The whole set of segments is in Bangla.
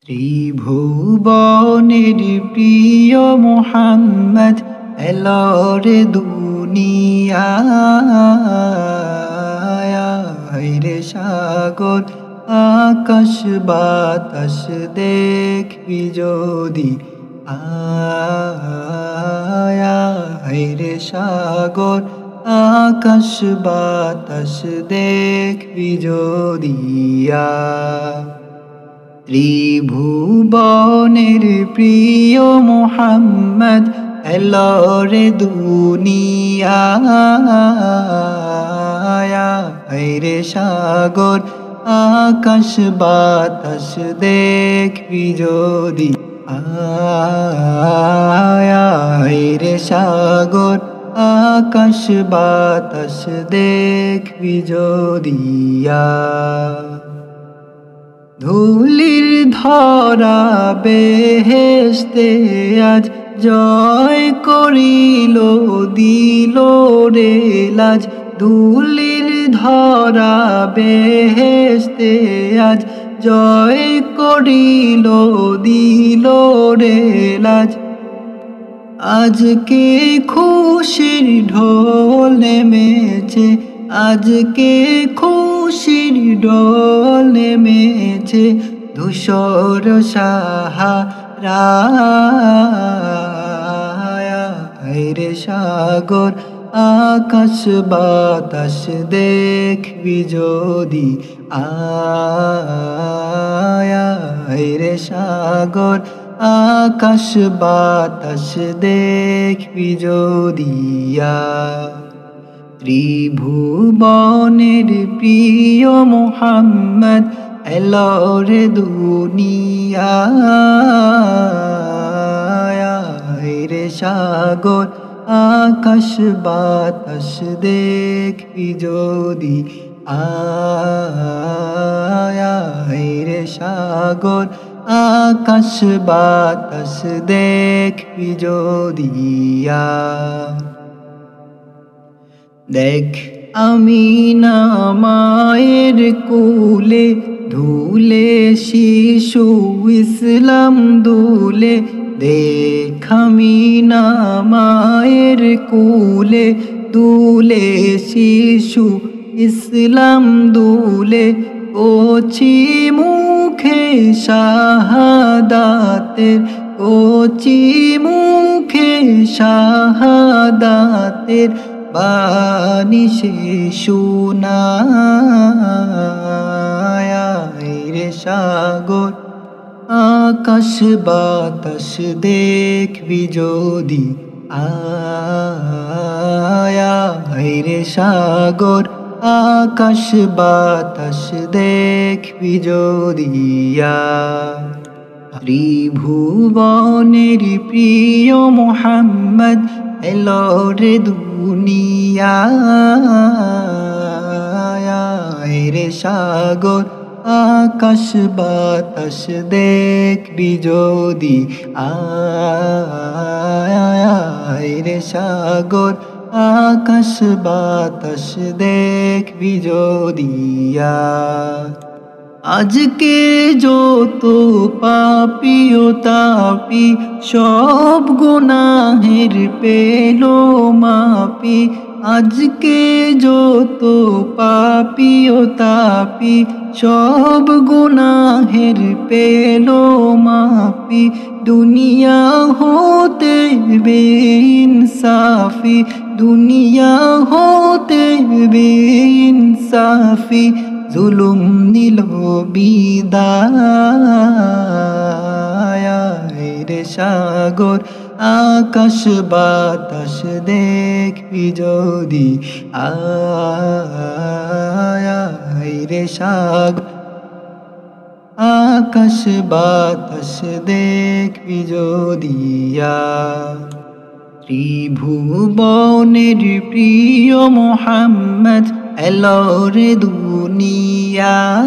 ত্রিভুবনের প্রিয় মোহাম্মদ এলো রে দুনিয়ায় রে সাগর আকাশ বাতাস দেখবি যদি আয় রে সাগর আকাশ বাতাস দেখবি যদি ত্রিভুবনের প্রিয় মোহাম্মদ এলো রে দুনিয়ায় রে সাগর আকাশ বাতাস দেখবি যদি আয় রে সাগর আকাশ বাতাস দেখবি যদি ধুলির ধরা বেহেশতে আজ জয় করিল দিল রে লাজ ধুলির ধরা বেহেশতে আজ জয় করিল দিল রে লাজ আজকে খুশির ঢোল নেমেছে আজকে খুশির ঢোল নেমেছে ধূসর সাহারায় রে সাগর আকাশ বাতাস দেখবি যদি আয় রে সাগর আকাশ বাতাস দেখবি যদি ত্রিভুবনের প্রিয় মোহাম্মদ এলো রে দুনিয়ায় রে সাগর আকাশ বাতাস দেখবি যদি আয় রে সাগর আকাশ বাতাস দেখবি যদি দেখ আমিনা মায়ের কোলে ধুলে শিশু ইসলাম দুলে দেখ আমিনা মায়ের কোলে দুলে শিশু ইসলাম দুলে কচি মুখে শাহাদাতের কচি মুখে শাহাদাতের বাণী সে শোনায় রে সাগর আকাশ বাতাস দেখবি যদি আয় রে সাগর আকাশ বাতাস দেখবি যদি ত্রিভুবনের প্রিয় মোহাম্মদ এলো রে দুনিয়ায় রে সাগর আকাশ বাতাস দেখবি যদি আয় রে সাগর আকাশ বাতাস দেখবি যদি আজকে যত পাপী ও তাপী সব গুনাহের পেলো মাপি আজকে যত পাপী ও তাপী সব গুনাহের পেলো মাপি দুনিয়া হতে বেইনসাফি দুনিয়া হতে বেইনসাফি জুলুম নিল বিদায় রে সাগর আকাশ বাতাস দেখবি যদি আয় রে সাগর আকাশ বাতাস দেখবি যদি ত্রিভুবনের প্রিয় মোহাম্মদ এলো রে দুনিয়ায়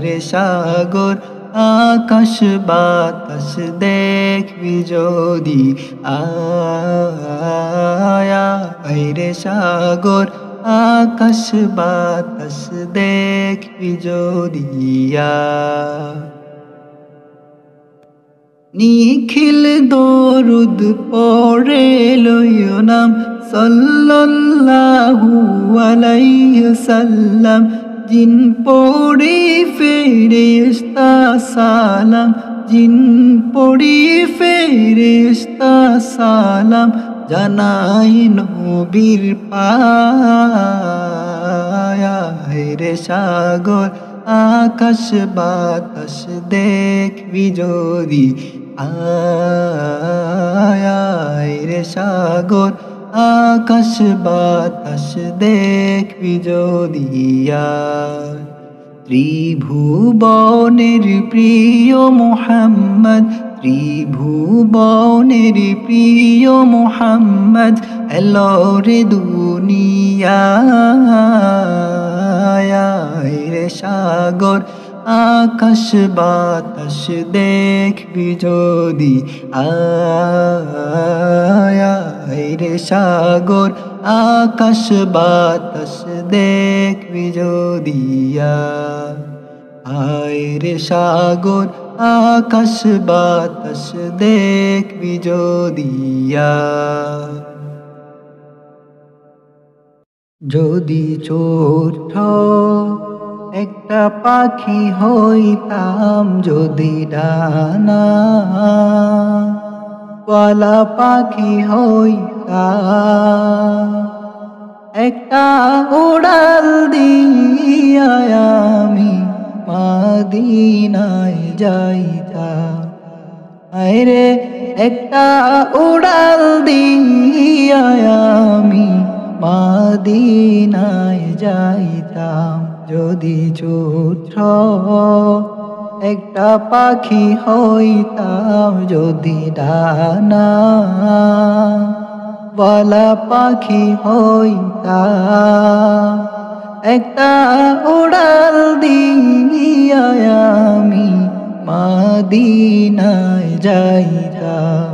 রে সাগর আকাশ বাতাস দেখবি যদি আয় রে সাগর আকাশ বাতাস দেখবি যদিয়া নিখিল দরুদ পড়ে লইও নাম সাল্লাল্লাহু আলাইহি সাল্লাম জিন পড়ি ফেরেশতা সালাম জিন পড়ি ফেরেশতা সালাম জানাই নবীর পায়া রে সাগর আকাশ বাতাস দেখবি যদি আয় রে সাগর আকাশ বাতাস দেখবি যদি ত্রিভুবনের প্রিয় মুহাম্মদ ত্রিভুবনের প্রিয় মুহাম্মদ এলো রে দুনিয়ায় রে সাগর আকাশ বাতাস দেখবি যদি আয় রে সাগর আকাশ বাতাস দেখবি যদি আয় রে সাগর আকাশ বাতাস দেখবি যদি যদি ছোট্ট একটা পাখি হইতাম যদি ডানা ওয়ালা পাখি হইতাম একটা উড়াল দিয়া আমি মদিনায় যাইতাম আরে একটা উড়াল দিয়া আমি মদিনায় যাইতাম যদি ছোট্ট একটা পাখি হইতাম যদি ডানা ওয়ালা পাখি হইতাম একটা উড়াল দিয়া আমি মদিনায় যাইতাম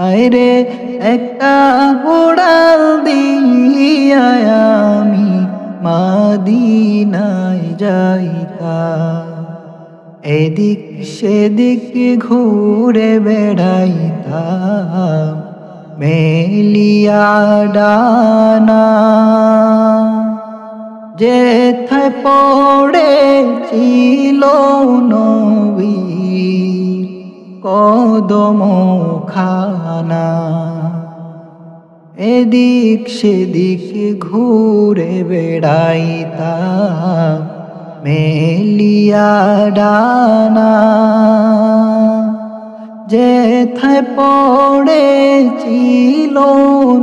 আরে একটা উড়াল দিয়া আমি মদিনায় যাইতাম এদিক সেদিক ঘুরে বেড়াইতাম মেলিয়া ডানা যেথায় পড়েছিল নবীর কদম খানা এদিক সেদিক ঘুরে বেড়াইতাম মেলিয়া ডানা যেথায় পড়েছিল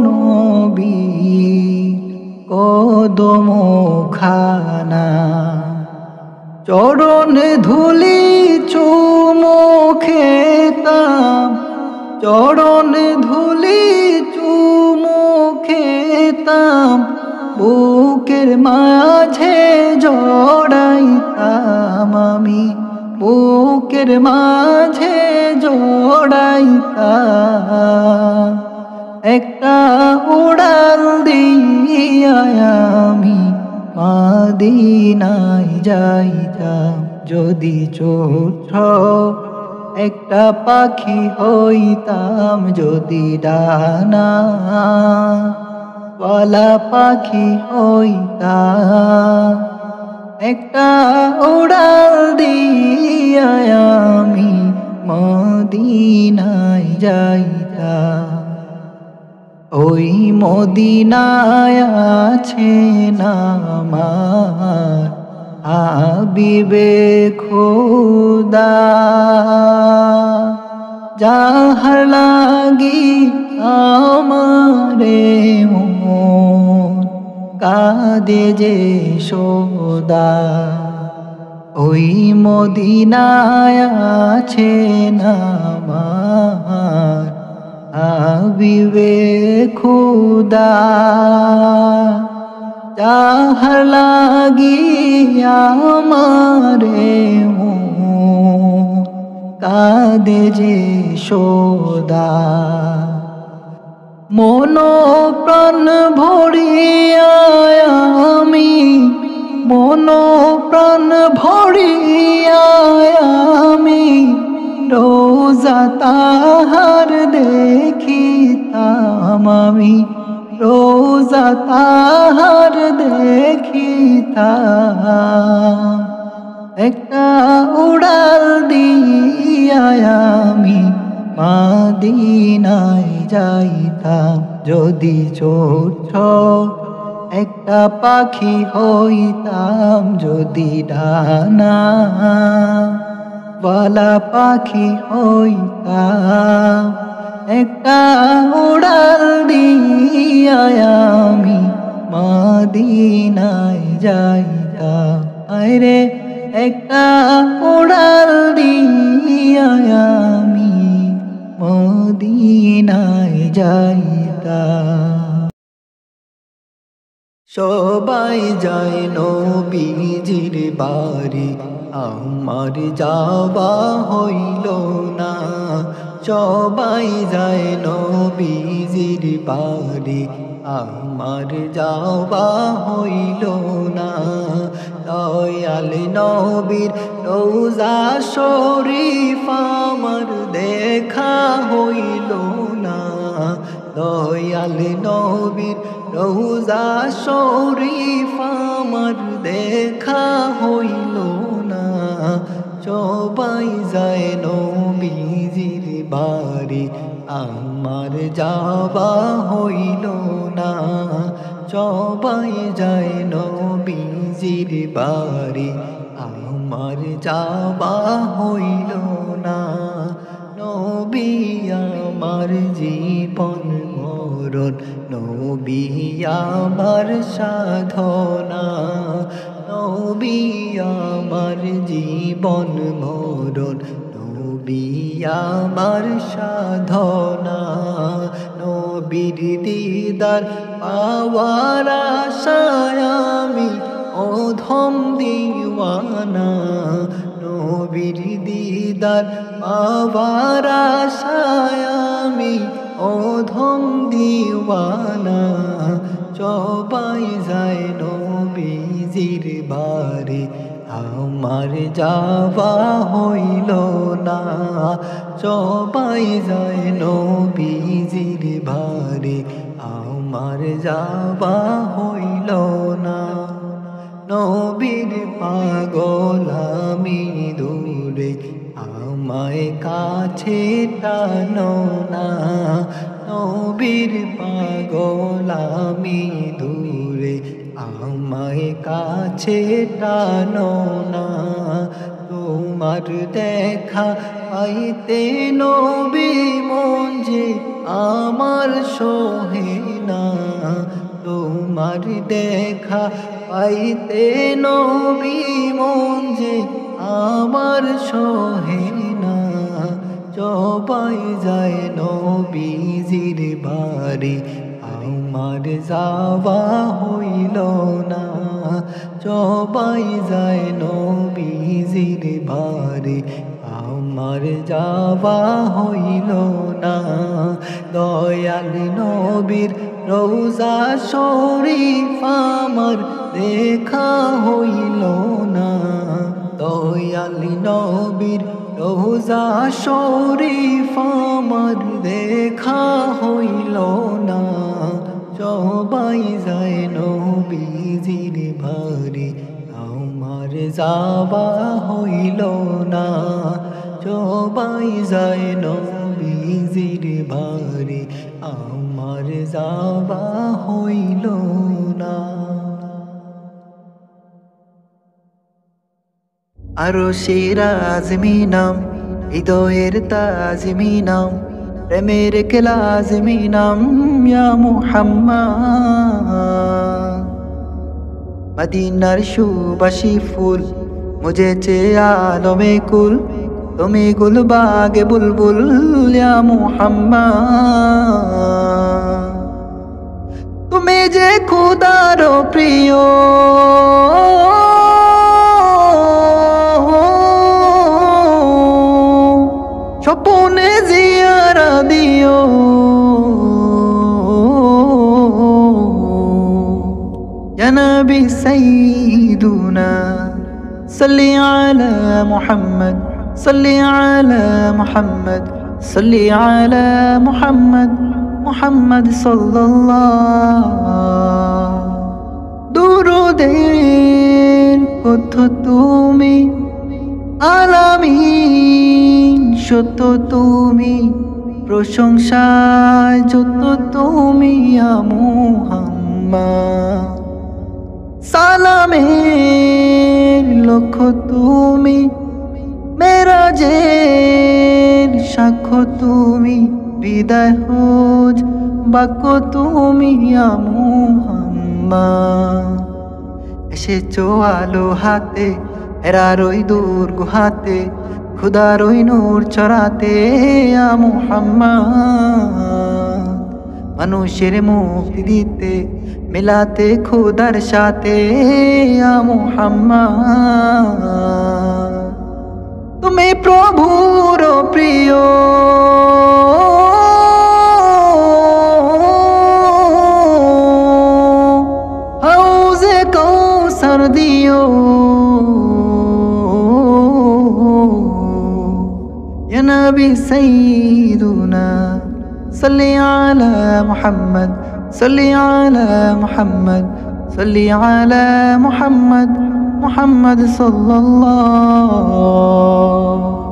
নবীর কদম খানা চরণ ধুলি চুমো খেতাম চরণ ধুলি চুমো খেতাম বুকের মাঝে জড়াইতাম আমি বুকের মাঝে জড়াইতাম একটা উড়াল দিয়া আমি মদিনায় যাইতাম যদি ছোট্ট একটা পাখি হইতাম যদি ডানা ওয়ালা পাখি হইতাম একটা উড়াল দিয়া আমি মদিনায় যাইতাম ওই মদিনায় আছেন আমার হাবিবে খোদা যাহার লাগি আমারে মন কাঁদে যে সদা ওই মদিনায় আছেন আমার হাবিবে খোদা যাহার লাগি আমারে মন কাঁদে যে সদা মন প্রাণ ভরিয়া আমি, মন প্রাণ ভরিয়া আমি রোজা তাহার দেখিতাম আমি, রোজা তাহার দেখিতাম। একটা উড়াল দিয়া আমি মদিনায় যাইতাম, যদি ছোট একটা পাখি হইতাম, যদি ডানা ওয়ালা পাখি হইতাম। একটা উড়াল দিয়া আমি মদিনায় যাইতাম, আরে একটা উড়াল দিয়া আমি মদিনায় যাইতাম। সবাই যায় নবীজির বাড়ি, আমার যাওয়া হইল না। সবাই যায় নবীজির বাড়ি, আমার যাওয়া হইল না। দয়াল নবীর রোজা শরীফ আমার দেখা হইল না। দয়াল নবীর রোজা শরীফ আমার দেখা হইল না। সবাই যায় নবীজির বাড়ি, আমার যাওয়া হইল না। সবাই যায় নবীজির বাড়ি, আমার যাওয়া হইল না। নবী আমার জীবন মরণ, নবী আমার সাধনা। নবী আমার জীবন মরণ, নবী আমার সাধনা। নবীর দিদার পাওয়ার আশায় আমি অধম দিওয়ানা। নবীর দিদার পাওয়ার আশায় আমি অধম দিওয়ানা। সবাই যায় নবীজির বাড়ি, আমার যাওয়া হইল না। সবাই যায় নবীজির বাড়ি, আমার যাওয়া হইল না। নবীর পাগল আমি দূরে, আমায় কাছে টানো না। নবীর পাগল আমি দূরে, আমায় কাছে টানো না। তোমার দেখা পাইতে নবী মন যে আমার সোহে না। তোমার দেখা পাইতে নবী মন যে আমার সোহে না। সবাই যায় নবীজির বাড়ি, আমার যাওয়া হইল না। সবাই যায় নবীজির বাড়ি, আমার যাওয়া হইল না। দয়াল নবীর রোজা শরীফ আমার দেখা হইল না। দয়াল নবীর রোজা শরীফ আমার দেখা হইল না। সবাই যায় নবীজির বাড়ি, আমার যাওয়া হইল না। সবাই যায় নবীজির বাড়ি, আমার যাওয়া হইল না। আরশের আযমিনাম, হৃদয়ের তাজমিনাম, প্রেমের লাজমিনাম ইয়া মুহাম্মদ। মদিনার সুবাসী ফুল মুজেছে আলমে কুল, তুমি গুলবাগে বুলবুল ইয়া মুহাম্মদ। তুমি যে খুদার প্রিয়, স্বপনে জিয়ারা দিও। سيدنا صل على محمد صل على محمد صل على محمد محمد صلى الله দুরুদের পথ তুমি আলামিন সত্য তুমি প্রশংসায় যত তুমি মুহাম্মদ সালামের লক্ষ্য তুমি মেরাজের সাক্ষ্য তুমি বিদায় হোজ বাক্য তুমি মুহাম্মদ এসেছো আলো হাতে হেরার ওই দূর গুহাতে খুদার ওই নূর চড়াতে মুহাম্মদ মানুষের মুক্তি দিতে মিলাতে খুদার সাথে মুহাম্মদ তুমি প্রভুর প্রিয় হাউজে কৌসার দিও يا نبي سيدنا صل على محمد صل على محمد صل على محمد محمد صلى الله